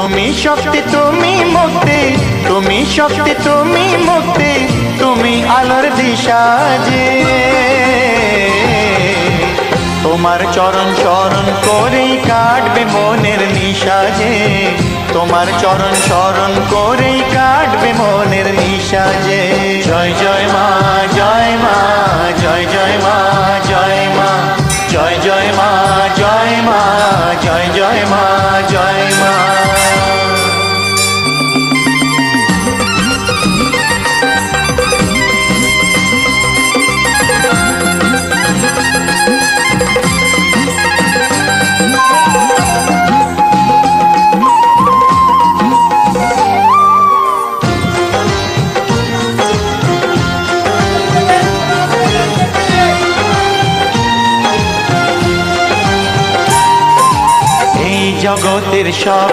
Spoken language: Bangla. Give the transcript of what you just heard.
তুমি শক্তি, তুমি মুক্তি, তুমি শক্তি, তুমি মুক্তি, তুমি আলোর দিশা যে। তোমার চরণ স্মরণ করেই কাটবে মনের নিশা যে। তোমার চরণ স্মরণ করেই কাটবে মনের নিশা যে। জয় জয় মা, জয় মা, জয় জয় মা, জয় মা, জয় জয় মা, জয় মা, জয় জয় মা, জয় মা। জগতের সব